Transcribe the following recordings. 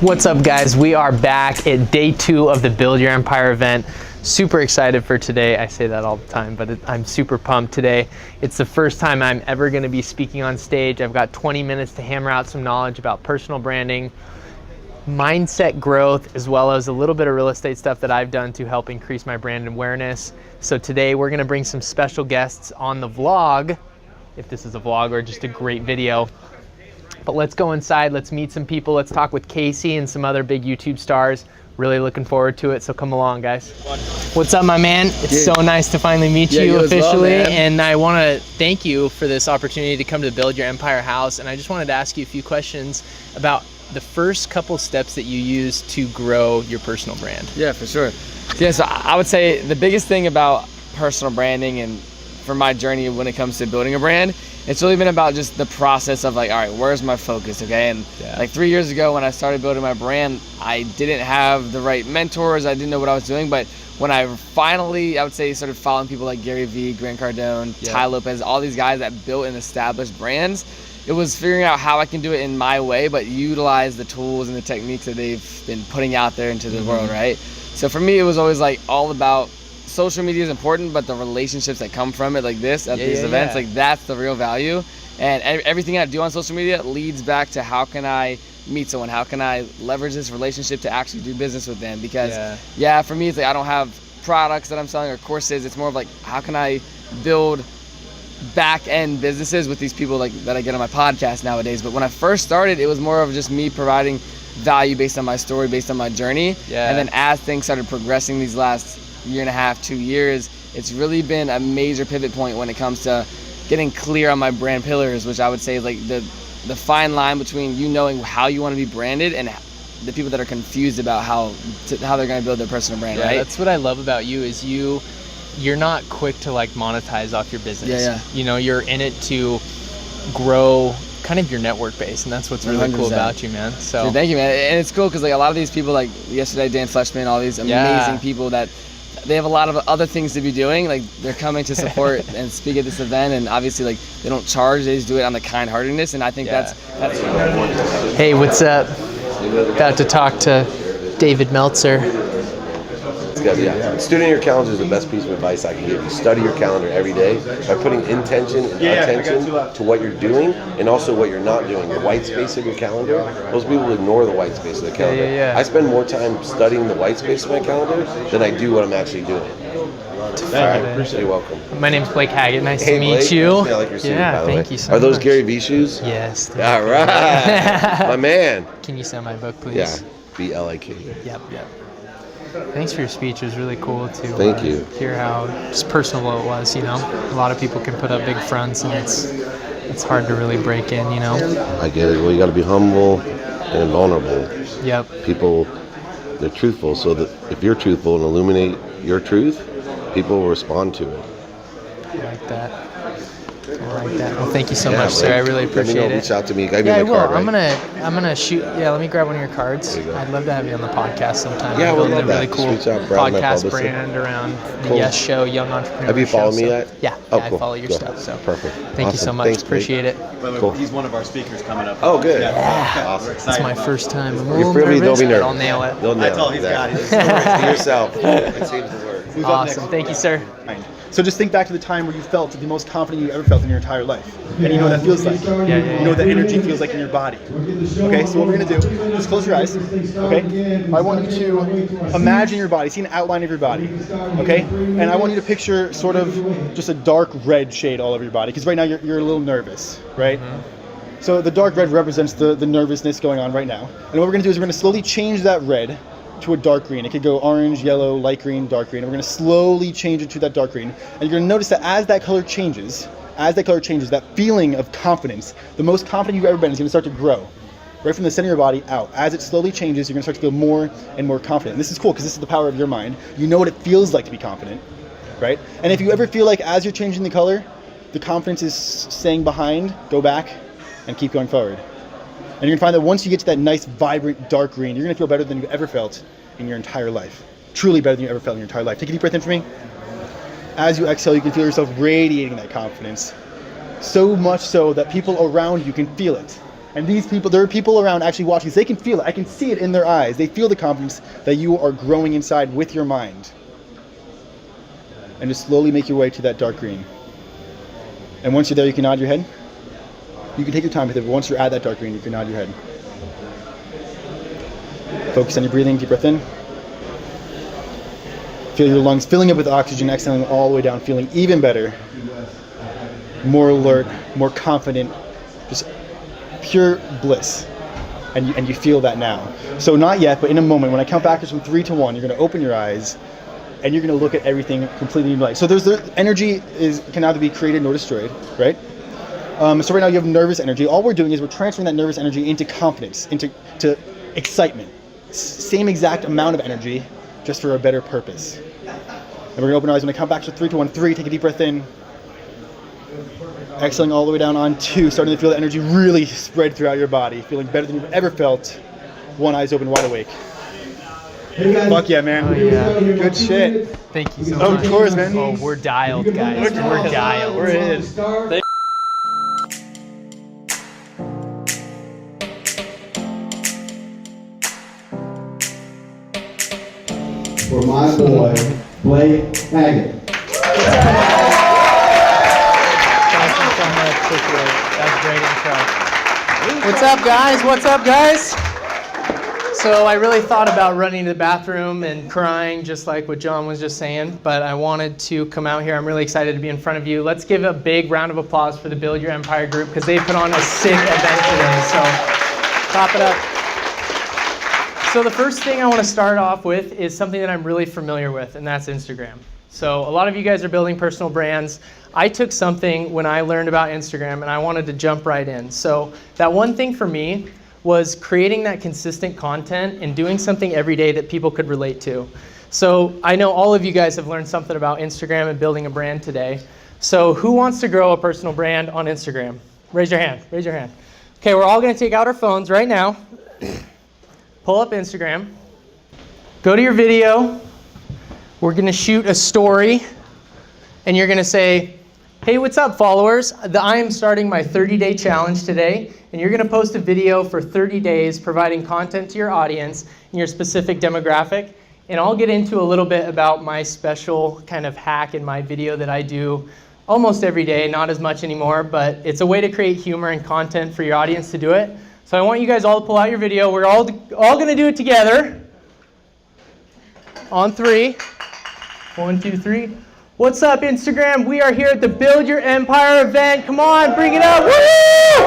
What's up, guys? We are back at day 2 of the Build Your Empire event. Super excited for today. I say that all the time, but I'm super pumped today. It's the first time I'm ever going to be speaking on stage. I've got 20 minutes to hammer out some knowledge about personal branding, mindset growth, as well as a little bit of real estate stuff that I've done to help increase my brand awareness. So today we're going to bring some special guests on the vlog, if this is a vlog or just a great video. But let's go inside, let's meet some people, let's talk with Casey and some other big YouTube stars. Really looking forward to it, so come along, guys. What's up, my man? It's so nice to finally meet you officially, and I want to thank you for this opportunity to come to the Build Your Empire house, and I just wanted to ask you a few questions about the first couple steps that you use to grow your personal brand. Yeah, for sure. Yeah, so I would say the biggest thing about personal branding and for my journey when it comes to building a brand, it's really been about just the process of like, all right, where's my focus, okay? And like 3 years ago when I started building my brand, I didn't have the right mentors, I didn't know what I was doing, but when I finally, I would say, started following people like Gary Vee, Grant Cardone, Ty Lopez, all these guys that built and established brands, it was figuring out how I can do it in my way, but utilize the tools and the techniques that they've been putting out there into the world, right? So for me, it was always like all about social media is important, but the relationships that come from it, like this, at these events, like that's the real value. And everything I do on social media leads back to how can I meet someone? How can I leverage this relationship to actually do business with them? Because for me, it's like I don't have products that I'm selling or courses. It's more of like, how can I build back-end businesses with these people like that I get on my podcast nowadays? But when I first started, it was more of just me providing value based on my story, based on my journey. And then as things started progressing these last year and a half, 2 years, it's really been a major pivot point when it comes to getting clear on my brand pillars, which I would say is like the fine line between you knowing how you want to be branded and the people that are confused about how they're going to build their personal brand, right? That's what I love about you is you're not quick to like monetize off your business. You know, you're in it to grow kind of your network base, and that's what's really 100%. Cool about you, man. So dude, thank you, man. And it's cool because like a lot of these people, like yesterday Dan Fleshman, all these amazing people that they have a lot of other things to be doing, like they're coming to support and speak at this event, and obviously like they don't charge, they just do it on the kind-heartedness, and I think that's really important. Hey, what's up? About to talk to David Meltzer. Studying your calendar is the best piece of advice I can give you. Study your calendar every day by putting intention and attention to what you're doing and also what you're not doing. The white space of your calendar, most people ignore the white space of the calendar. I spend more time studying the white space of my calendar than I do what I'm actually doing. You're welcome. My name's Blake Haggett. Nice to meet you. I like your suit, by the way. Thank you so much. Are those Gary Vee shoes? Yes. All right. My man. Can you sign my book, please? Yeah. B-L-A-K. Yep. Thanks for your speech. It was really cool to hear how just personal it was, you know. A lot of people can put up big fronts and it's hard to really break in, you know. I get it. Well, you got to be humble and vulnerable. People, they're truthful, so that if you're truthful and illuminate your truth, people will respond to it. I like that. Well, thank you so much, sir. I really appreciate it. Reach out to me. Give me I my will. card, right? I'm gonna shoot. Yeah, let me grab one of your cards. I'd love to have you on the podcast sometime. Yeah, we'll love really that. cool podcast brand around the Yes Show, Young Entrepreneur. Have you followed me yet? Yeah, I follow your stuff. So perfect. Thank you so much. Thanks, appreciate it. Cool. He's one of our speakers coming up. Oh, good. Awesome. It's my first time. I'm a little nervous, nervous, don't be nervous. I'll nail it. You'll nail it. He's got it. Be yourself. It seems to work. Awesome. Thank you, sir. So just think back to the time where you felt the most confident you ever felt in your entire life. And you know what that feels like. You know what that energy feels like in your body. Okay, so what we're going to do, just close your eyes. Okay? I want you to imagine your body, see an outline of your body. Okay? And I want you to picture sort of just a dark red shade all over your body, because right now you're a little nervous, right? So the dark red represents the nervousness going on right now. And what we're going to do is we're going to slowly change that red to a dark green. It could go orange, yellow, light green, dark green. And we're going to slowly change it to that dark green. And you're going to notice that as that color changes, that feeling of confidence, the most confident you've ever been, is going to start to grow. Right from the center of your body out. As it slowly changes, you're going to start to feel more and more confident. And this is cool because this is the power of your mind. You know what it feels like to be confident, right? And if you ever feel like as you're changing the color, the confidence is staying behind, go back and keep going forward. And you're going to find that once you get to that nice, vibrant, dark green, you're going to feel better than you've ever felt in your entire life. Truly better than you ever felt in your entire life. Take a deep breath in for me. As you exhale, you can feel yourself radiating that confidence. So much so that people around you can feel it. And these people, there are people around actually watching, so they can feel it. I can see it in their eyes. They feel the confidence that you are growing inside with your mind. And just slowly make your way to that dark green. And once you're there, you can nod your head. You can take your time with it, but once you're at that dark green, you can nod your head. Focus on your breathing, deep breath in. Feel your lungs filling up with oxygen, exhaling all the way down, feeling even better. More alert, more confident, just pure bliss. And you feel that now. So not yet, but in a moment, when I count backwards from 3 to 1, you're going to open your eyes and you're going to look at everything completely new light. So there's the energy can neither be created nor destroyed, right? So right now you have nervous energy. All we're doing is we're transferring that nervous energy into confidence, into excitement. Same exact amount of energy, just for a better purpose. And we're going to open our eyes when I count back to 3 to 1. 3, take a deep breath in. Exhaling all the way down on 2, starting to feel the energy really spread throughout your body, feeling better than you've ever felt. 1, eyes open, wide awake. Fuck yeah, man. Oh, yeah. Good shit. Thank you so much. Of course, man. Oh, we're dialed, guys. We're dialed. We're in. For my boy, Blake Haggett. Thank you so much. Appreciate it. That's a great intro. What's up, guys? What's up, guys? So I really thought about running to the bathroom and crying, just like what John was just saying, but I wanted to come out here. I'm really excited to be in front of you. Let's give a big round of applause for the Build Your Empire group, because they put on a sick event today. So clap it up. So the first thing I want to start off with is something that I'm really familiar with, and that's Instagram. So a lot of you guys are building personal brands. I took something when I learned about Instagram and I wanted to jump right in. So that one thing for me was creating that consistent content and doing something every day that people could relate to. So I know all of you guys have learned something about Instagram and building a brand today. So who wants to grow a personal brand on Instagram? Raise your hand, raise your hand. Okay, we're all gonna take out our phones right now. Pull up Instagram, go to your video, we're gonna shoot a story, and you're gonna say, hey, what's up, followers? I am starting my 30-day challenge today, and you're gonna post a video for 30 days providing content to your audience and your specific demographic, and I'll get into a little bit about my special kind of hack in my video that I do almost every day, not as much anymore, but it's a way to create humor and content for your audience to do it. So I want you guys all to pull out your video. We're all gonna do it together. On 3. 1, 2, 3. What's up, Instagram? We are here at the Build Your Empire event. Come on, bring it up. Woo!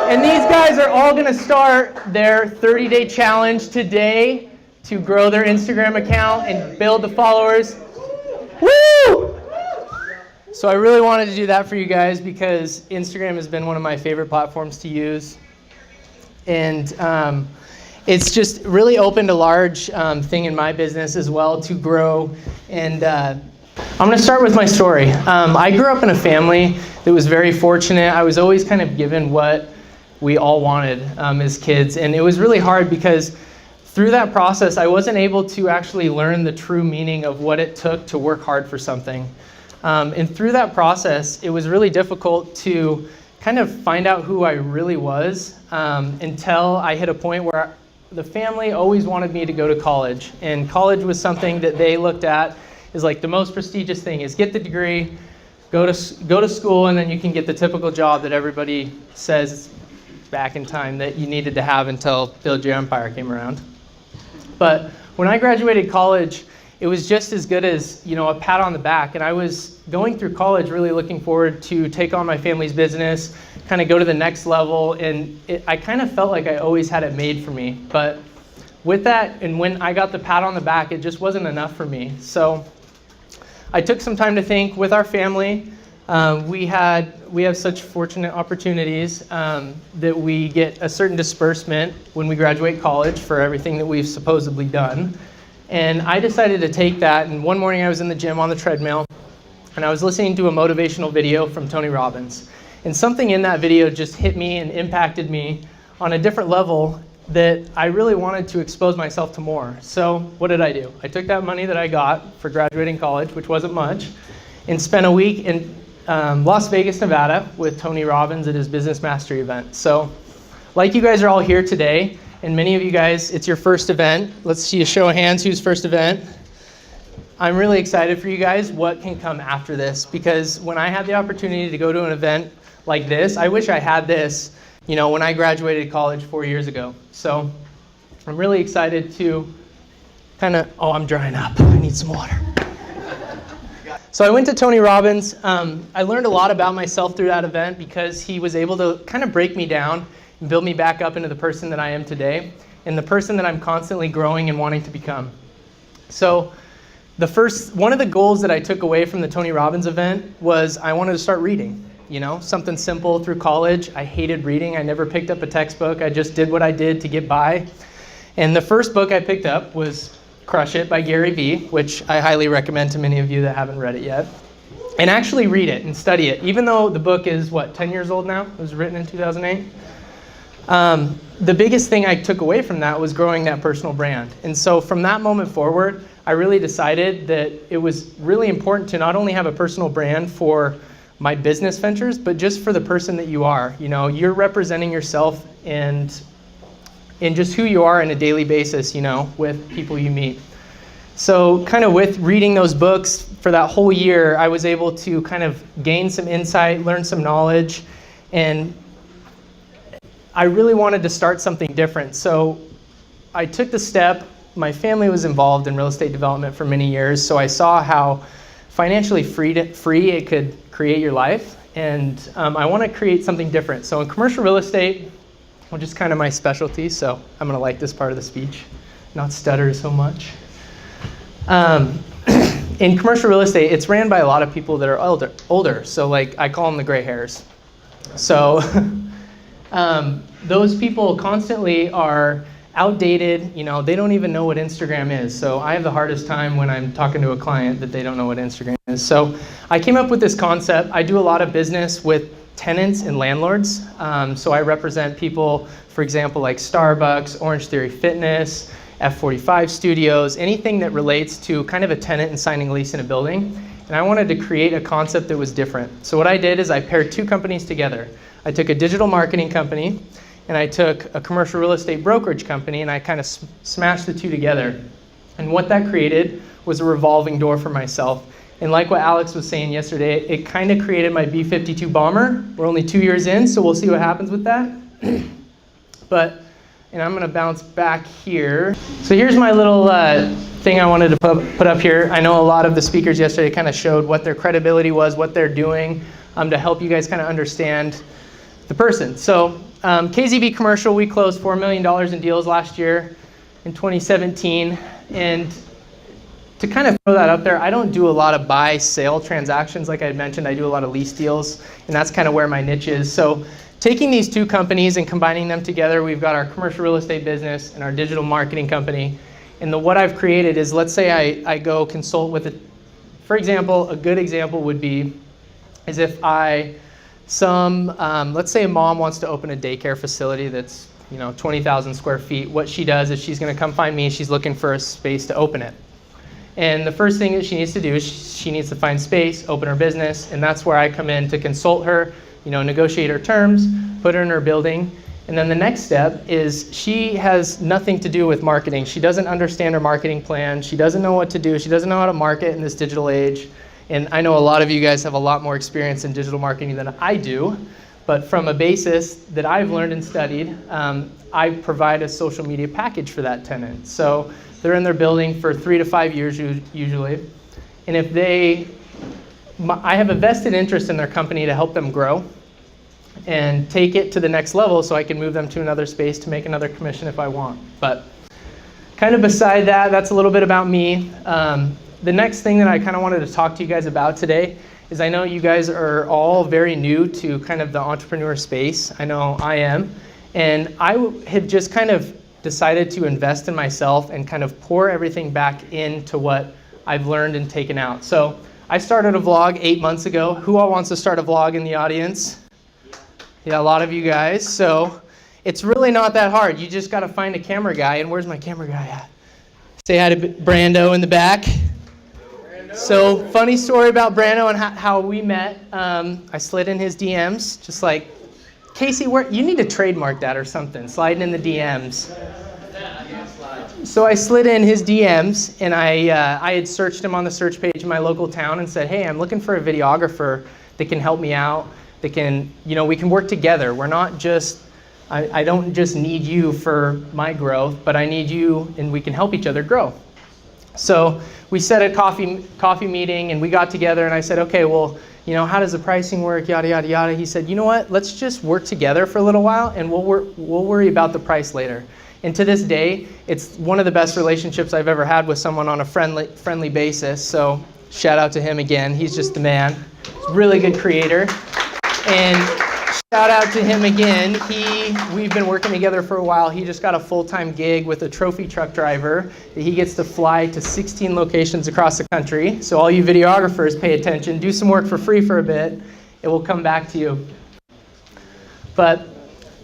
And these guys are all gonna start their 30-day challenge today to grow their Instagram account and build the followers. Woo! So I really wanted to do that for you guys because Instagram has been one of my favorite platforms to use. And it's just really opened a large thing in my business as well to grow. And I'm going to start with my story. I grew up in a family that was very fortunate. I was always kind of given what we all wanted as kids. And it was really hard because through that process, I wasn't able to actually learn the true meaning of what it took to work hard for something. And through that process, it was really difficult to kind of find out who I really was until I hit a point where the family always wanted me to go to college. And college was something that they looked at as like the most prestigious thing, is get the degree, go to school, and then you can get the typical job that everybody says back in time that you needed to have until Build Your Empire came around. But when I graduated college, it was just as good as, you know, a pat on the back. And I was going through college really looking forward to take on my family's business, kind of go to the next level. And I kind of felt like I always had it made for me. But with that, and when I got the pat on the back, it just wasn't enough for me. So I took some time to think with our family. We have such fortunate opportunities that we get a certain disbursement when we graduate college for everything that we've supposedly done. And I decided to take that, and one morning I was in the gym on the treadmill, and I was listening to a motivational video from Tony Robbins. And something in that video just hit me and impacted me on a different level that I really wanted to expose myself to more. So what did I do? I took that money that I got for graduating college, which wasn't much, and spent a week in Las Vegas, Nevada with Tony Robbins at his Business Mastery event. So like you guys are all here today, and many of you guys, it's your first event. Let's see a show of hands whose first event. I'm really excited for you guys what can come after this, because when I had the opportunity to go to an event like this, I wish I had this, when I graduated college 4 years ago. So I'm really excited to I'm drying up. I need some water. So I went to Tony Robbins. I learned a lot about myself through that event because he was able to kind of break me down and build me back up into the person that I am today and the person that I'm constantly growing and wanting to become. So one of the goals that I took away from the Tony Robbins event was I wanted to start reading, something simple through college. I hated reading. I never picked up a textbook. I just did what I did to get by. And the first book I picked up was Crush It by Gary Vee, which I highly recommend to many of you that haven't read it yet. And actually read it and study it, even though the book is, 10 years old now? It was written in 2008. The biggest thing I took away from that was growing that personal brand. And so from that moment forward, I really decided that it was really important to not only have a personal brand for my business ventures, but just for the person that you are. You're representing yourself and in just who you are on a daily basis, with people you meet. So kind of with reading those books for that whole year, I was able to kind of gain some insight, learn some knowledge, and I really wanted to start something different. So I took the step. My family was involved in real estate development for many years, so I saw how financially free it could create your life, and I want to create something different. So in commercial real estate, which is kind of my specialty, so I'm going to like this part of the speech, not stutter so much. In commercial real estate, it's ran by a lot of people that are older. So I call them the gray hairs. So those people constantly are outdated. They don't even know what Instagram is. So I have the hardest time when I'm talking to a client that they don't know what Instagram is. So I came up with this concept. I do a lot of business with tenants and landlords. So I represent people, for example, like Starbucks, Orange Theory Fitness, F45 Studios, anything that relates to kind of a tenant and signing a lease in a building. And I wanted to create a concept that was different. So what I did is I paired two companies together. I took a digital marketing company and I took a commercial real estate brokerage company, and I kind of smashed the two together. And what that created was a revolving door for myself. And like what Alex was saying yesterday, it kind of created my B-52 bomber. We're only 2 years in, so we'll see what happens with that. And I'm going to bounce back here. So here's my little thing I wanted to put up here. I know a lot of the speakers yesterday kind of showed what their credibility was, what they're doing, to help you guys kind of understand the person. So KZB Commercial, we closed $4 million in deals last year in 2017. And to kind of throw that up there, I don't do a lot of buy-sale transactions like I had mentioned. I do a lot of lease deals, and that's kind of where my niche is. So taking these two companies and combining them together, we've got our commercial real estate business and our digital marketing company. And what I've created is, let's say I go consult with for example, a good example would be is if let's say a mom wants to open a daycare facility that's 20,000 square feet. What she does is she's going to come find me. She's looking for a space to open it. And the first thing that she needs to do is she needs to find space, open her business, and that's where I come in to consult her, negotiate her terms, put her in her building. And then the next step is she has nothing to do with marketing. She doesn't understand her marketing plan. She doesn't know what to do. She doesn't know how to market in this digital age. And I know a lot of you guys have a lot more experience in digital marketing than I do. But from a basis that I've learned and studied, I provide a social media package for that tenant. So they're in their building for 3 to 5 years usually. And if I have a vested interest in their company to help them grow and take it to the next level so I can move them to another space to make another commission if I want. But kind of beside that, that's a little bit about me. The next thing that I kind of wanted to talk to you guys about today is I know you guys are all very new to kind of the entrepreneur space. I know I am. And I have just kind of decided to invest in myself and kind of pour everything back into what I've learned and taken out. So I started a vlog 8 months ago. Who all wants to start a vlog in the audience? Yeah, a lot of you guys. So it's really not that hard. You just got to find a camera guy. And where's my camera guy at? Say hi to Brando in the back. So funny story about Brando and how we met. I slid in his DMs, just like Casey, you need to trademark that or something, sliding in the DMs. So I slid in his DMs, and I had searched him on the search page in my local town and said, hey, I'm looking for a videographer that can help me out, that can, we can work together. We're not just, I don't just need you for my growth, but I need you, and we can help each other grow. So we set a coffee meeting, and we got together, and I said, okay, well, how does the pricing work, yada, yada, yada. He said, you know what, let's just work together for a little while, and we'll worry about the price later. And to this day, it's one of the best relationships I've ever had with someone on a friendly basis. So shout out to him again. He's just the man. He's a really good creator. And shout out to him again. We've been working together for a while. He just got a full-time gig with a trophy truck driver that he gets to fly to 16 locations across the country. So all you videographers, pay attention. Do some work for free for a bit. It will come back to you. But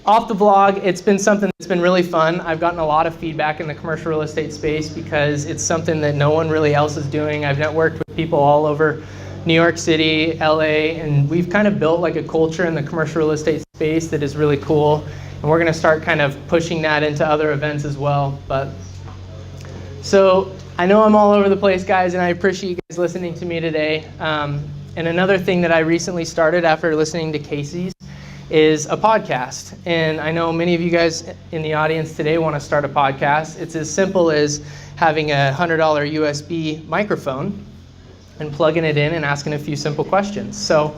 off the vlog, it's been something that's been really fun. I've gotten a lot of feedback in the commercial real estate space because it's something that no one really else is doing. I've networked with people all over New York City, LA, and we've kind of built like a culture in the commercial real estate space that is really cool. And we're gonna start kind of pushing that into other events as well. So I know I'm all over the place, guys, and I appreciate you guys listening to me today. And another thing that I recently started after listening to Casey's is a podcast. And I know many of you guys in the audience today want to start a podcast. It's as simple as having a $100 USB microphone and plugging it in and asking a few simple questions. So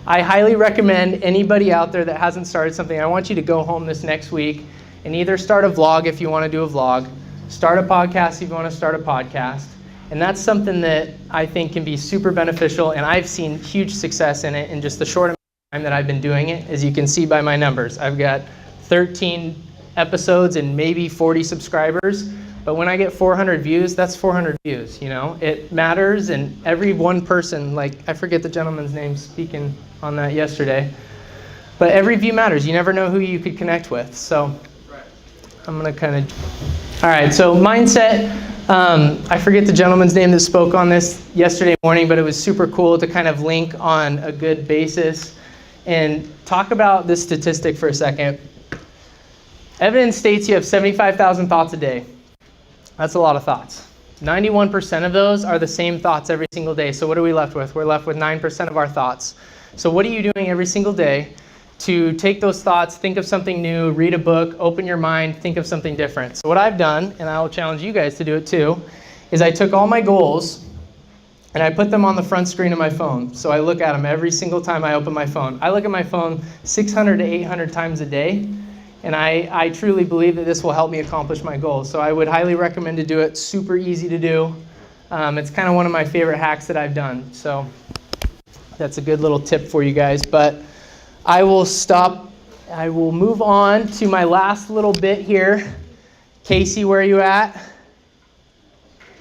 I highly recommend anybody out there that hasn't started something, I want you to go home this next week and either start a vlog if you want to do a vlog, start a podcast if you want to start a podcast. And that's something that I think can be super beneficial, and I've seen huge success in it in just the short amount of time that I've been doing it. As you can see by my numbers, I've got 13 episodes and maybe 40 subscribers. But when I get 400 views, that's 400 views, It matters, and every one person, like I forget the gentleman's name speaking on that yesterday, but every view matters. You never know who you could connect with. So I'm gonna all right, so mindset. I forget the gentleman's name that spoke on this yesterday morning, but it was super cool to kind of link on a good basis and talk about this statistic for a second. Evidence states you have 75,000 thoughts a day. That's a lot of thoughts. 91% of those are the same thoughts every single day. So what are we left with? We're left with 9% of our thoughts. So what are you doing every single day to take those thoughts, think of something new, read a book, open your mind, think of something different? So what I've done, and I will challenge you guys to do it too, is I took all my goals and I put them on the front screen of my phone. So I look at them every single time I open my phone. I look at my phone 600 to 800 times a day. And I truly believe that this will help me accomplish my goals. So I would highly recommend to do it. Super easy to do. It's kind of one of my favorite hacks that I've done. So that's a good little tip for you guys. But I will stop. I will move on to my last little bit here. Casey, where are you at?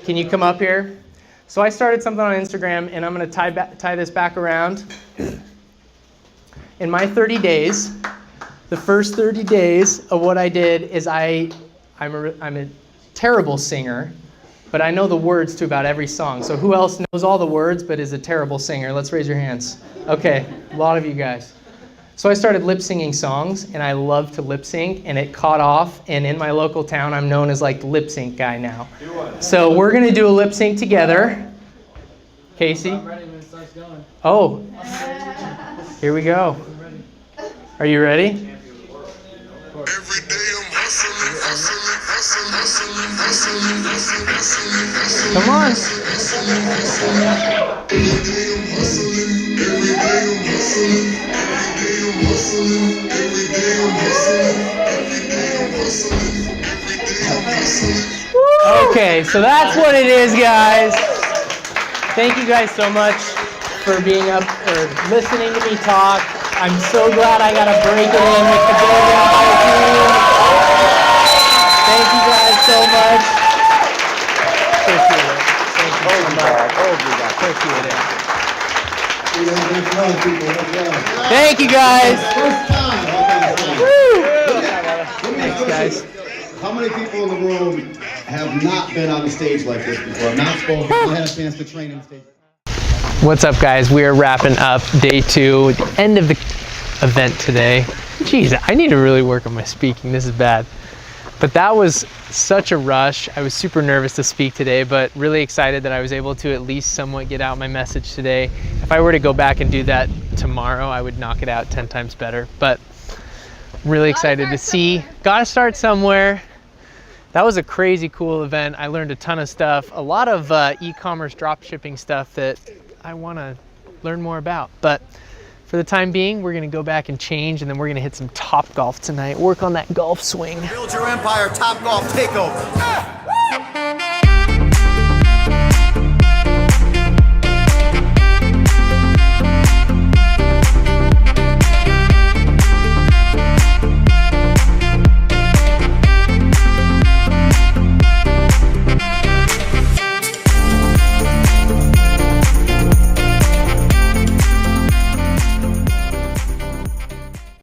Can you come up here? So I started something on Instagram, and I'm going to tie this back around. In my 30 days, the first 30 days of what I did is I'm a terrible singer, but I know the words to about every song. So who else knows all the words but is a terrible singer? Let's raise your hands. Okay, a lot of you guys. So I started lip singing songs, and I love to lip sync, and it caught off. And in my local town, I'm known as like the lip sync guy now. So we're gonna do a lip sync together. Casey? I'm ready when it starts going. Oh, here we go. Are you ready? Every day I'm hustling, hustling, hustling, hustling, hustling, hustling, hustling. Come on. Every day I'm hustling, every day I'm hustling, every day I'm hustling, every day I'm hustling, every day I'm hustling, every day I'm hustling. Okay, so that's what it is, guys. Thank you guys so much for being up or listening to me talk. I'm so glad I got to break it in with the Build Your Empire team. Thank you guys so much. Appreciate it. Thank you so much. Appreciate it. Thank you guys. Woo. Thanks, guys. How many people in the room have not been on the stage like this before? Not spoken, not had a chance to train on stage? What's up, guys? We are wrapping up day 2, the end of the event today. Jeez, I need to really work on my speaking. This is bad. But that was such a rush. I was super nervous to speak today, but really excited that I was able to at least somewhat get out my message today. If I were to go back and do that tomorrow, I would knock it out 10 times better. But I'm really excited to see. Gotta start somewhere. That was a crazy cool event. I learned a ton of stuff, a lot of e-commerce drop shipping stuff that I wanna learn more about. But for the time being, we're gonna go back and change, and then we're gonna hit some Top Golf tonight, work on that golf swing. Build your empire, Top Golf takeover.